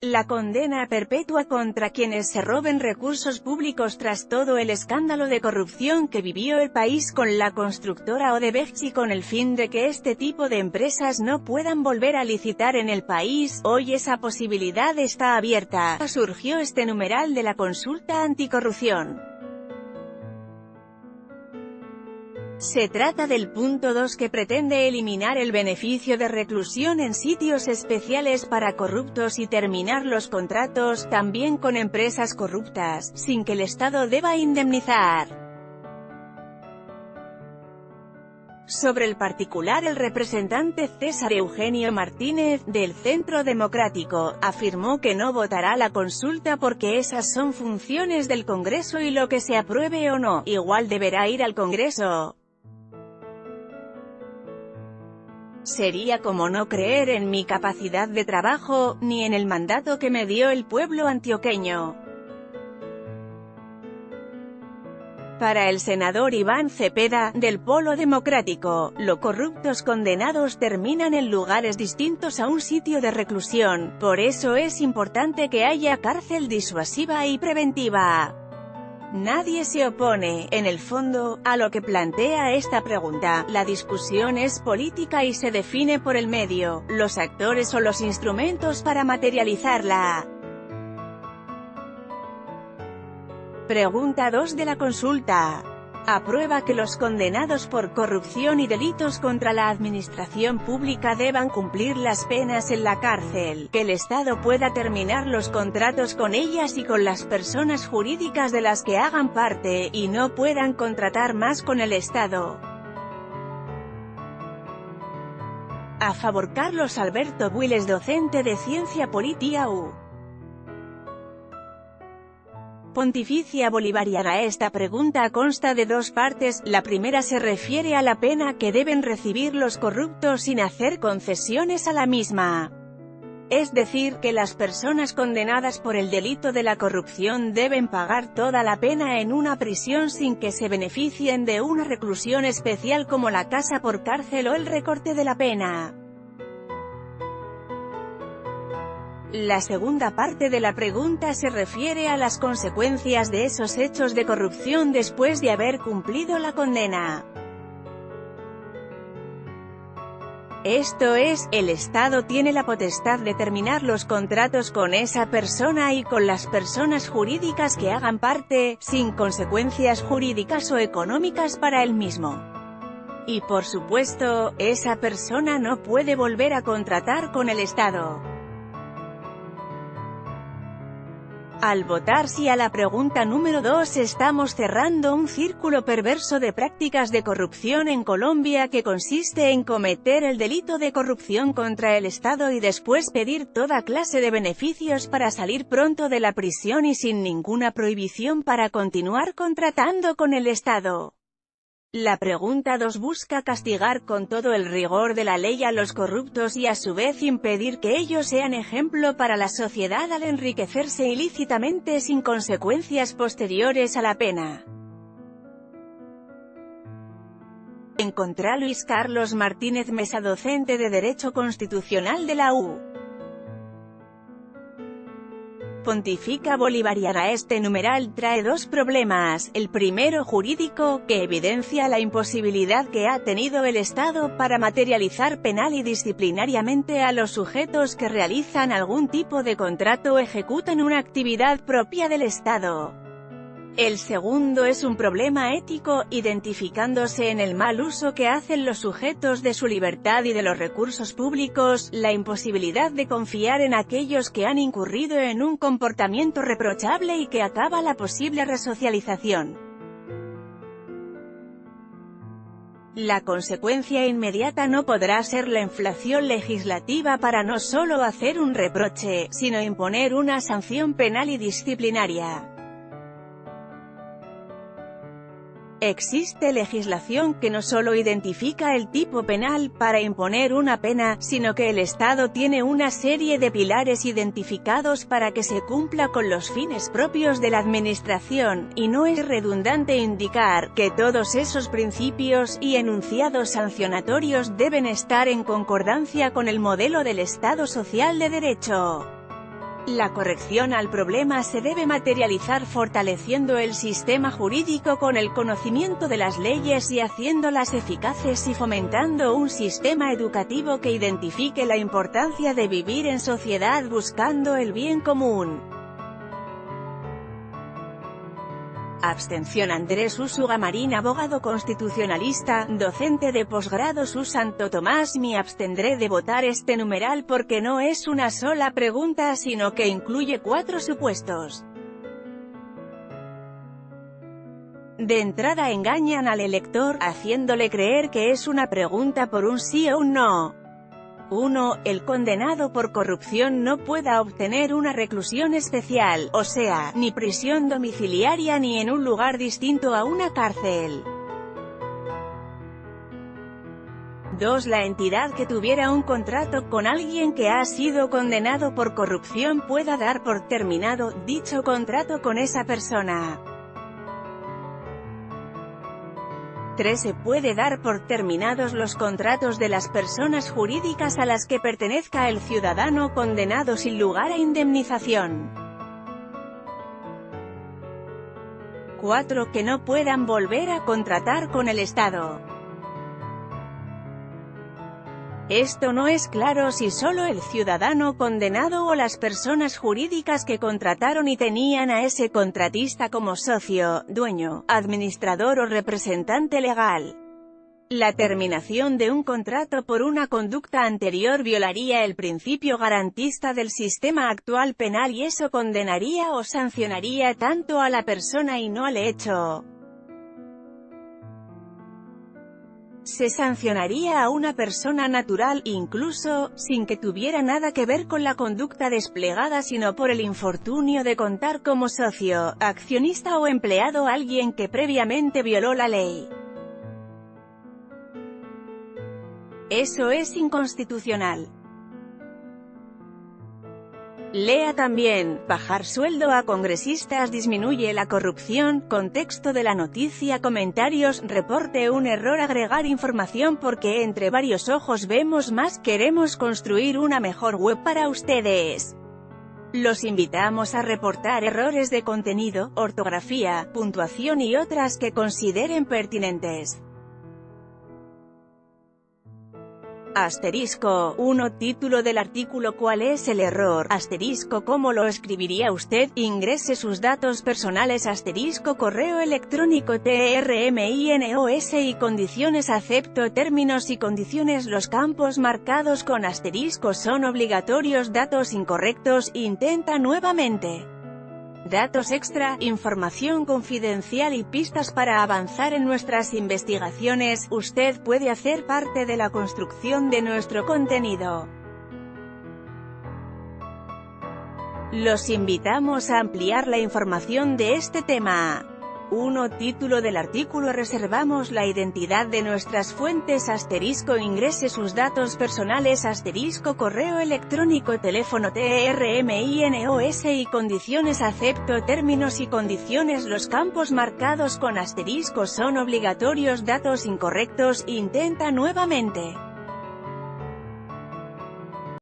La condena perpetua contra quienes se roben recursos públicos tras todo el escándalo de corrupción que vivió el país con la constructora Odebrecht y con el fin de que este tipo de empresas no puedan volver a licitar en el país, hoy esa posibilidad está abierta. Surgió este numeral de la consulta anticorrupción. Se trata del punto 2 que pretende eliminar el beneficio de reclusión en sitios especiales para corruptos y terminar los contratos, también con empresas corruptas, sin que el Estado deba indemnizar. Sobre el particular, el representante César Eugenio Martínez, del Centro Democrático, afirmó que no votará la consulta porque esas son funciones del Congreso y lo que se apruebe o no, igual deberá ir al Congreso. Sería como no creer en mi capacidad de trabajo, ni en el mandato que me dio el pueblo antioqueño. Para el senador Iván Cepeda, del Polo Democrático, los corruptos condenados terminan en lugares distintos a un sitio de reclusión, por eso es importante que haya cárcel disuasiva y preventiva. Nadie se opone, en el fondo, a lo que plantea esta pregunta. La discusión es política y se define por el medio, los actores o los instrumentos para materializarla. Pregunta 2 de la consulta. Aprueba que los condenados por corrupción y delitos contra la administración pública deban cumplir las penas en la cárcel, que el Estado pueda terminar los contratos con ellas y con las personas jurídicas de las que hagan parte, y no puedan contratar más con el Estado. A favor Carlos Alberto Builes, docente de Ciencia Política U. Pontificia Bolivariana. Esta pregunta consta de dos partes. La primera se refiere a la pena que deben recibir los corruptos sin hacer concesiones a la misma. Es decir, que las personas condenadas por el delito de la corrupción deben pagar toda la pena en una prisión sin que se beneficien de una reclusión especial como la casa por cárcel o el recorte de la pena. La segunda parte de la pregunta se refiere a las consecuencias de esos hechos de corrupción después de haber cumplido la condena. Esto es, el Estado tiene la potestad de terminar los contratos con esa persona y con las personas jurídicas que hagan parte, sin consecuencias jurídicas o económicas para él mismo. Y por supuesto, esa persona no puede volver a contratar con el Estado. Al votar sí a la pregunta número 2 estamos cerrando un círculo perverso de prácticas de corrupción en Colombia que consiste en cometer el delito de corrupción contra el Estado y después pedir toda clase de beneficios para salir pronto de la prisión y sin ninguna prohibición para continuar contratando con el Estado. La pregunta 2 busca castigar con todo el rigor de la ley a los corruptos y a su vez impedir que ellos sean ejemplo para la sociedad al enriquecerse ilícitamente sin consecuencias posteriores a la pena. En contra Luis Carlos Martínez Mesa, docente de Derecho Constitucional de la U. Pontificia Bolivariana. Este numeral trae dos problemas, el primero jurídico, que evidencia la imposibilidad que ha tenido el Estado para materializar penal y disciplinariamente a los sujetos que realizan algún tipo de contrato o ejecutan una actividad propia del Estado. El segundo es un problema ético, identificándose en el mal uso que hacen los sujetos de su libertad y de los recursos públicos, la imposibilidad de confiar en aquellos que han incurrido en un comportamiento reprochable y que acaba la posible resocialización. La consecuencia inmediata no podrá ser la inflación legislativa para no solo hacer un reproche, sino imponer una sanción penal y disciplinaria. Existe legislación que no solo identifica el tipo penal para imponer una pena, sino que el Estado tiene una serie de pilares identificados para que se cumpla con los fines propios de la administración, y no es redundante indicar que todos esos principios y enunciados sancionatorios deben estar en concordancia con el modelo del Estado social de derecho. La corrección al problema se debe materializar fortaleciendo el sistema jurídico con el conocimiento de las leyes y haciéndolas eficaces y fomentando un sistema educativo que identifique la importancia de vivir en sociedad buscando el bien común. Abstención. Andrés Úsuga Marín, abogado constitucionalista, docente de posgrado. Santo Tomás. Me abstendré de votar este numeral porque no es una sola pregunta sino que incluye 4 supuestos. De entrada engañan al elector, haciéndole creer que es una pregunta por un sí o un no. 1. El condenado por corrupción no pueda obtener una reclusión especial, o sea, ni prisión domiciliaria ni en un lugar distinto a una cárcel. 2. La entidad que tuviera un contrato con alguien que ha sido condenado por corrupción pueda dar por terminado dicho contrato con esa persona. 3. Se puede dar por terminados los contratos de las personas jurídicas a las que pertenezca el ciudadano condenado sin lugar a indemnización. 4. Que no puedan volver a contratar con el Estado. Esto no es claro si solo el ciudadano condenado o las personas jurídicas que contrataron y tenían a ese contratista como socio, dueño, administrador o representante legal. La terminación de un contrato por una conducta anterior violaría el principio garantista del sistema actual penal y eso condenaría o sancionaría tanto a la persona y no al hecho. Se sancionaría a una persona natural, incluso, sin que tuviera nada que ver con la conducta desplegada sino por el infortunio de contar como socio, accionista o empleado a alguien que previamente violó la ley. Eso es inconstitucional. Lea también, bajar sueldo a congresistas disminuye la corrupción, contexto de la noticia, comentarios, reporte, un error, agregar información porque entre varios ojos vemos más, queremos construir una mejor web para ustedes. Los invitamos a reportar errores de contenido, ortografía, puntuación y otras que consideren pertinentes. Asterisco 1. Título del artículo. ¿Cuál es el error? Asterisco. ¿Cómo lo escribiría usted? Ingrese sus datos personales. Asterisco. Correo electrónico TRMINOS y condiciones. Acepto términos y condiciones. Los campos marcados con asterisco son obligatorios. Datos incorrectos. Intenta nuevamente. Datos extra, información confidencial y pistas para avanzar en nuestras investigaciones. Usted puede hacer parte de la construcción de nuestro contenido. Los invitamos a ampliar la información de este tema. 1. Título del artículo. Reservamos la identidad de nuestras fuentes. Asterisco. Ingrese sus datos personales. Asterisco. Correo electrónico, teléfono TRMINOS y condiciones. Acepto términos y condiciones. Los campos marcados con asterisco son obligatorios. Datos incorrectos. Intenta nuevamente.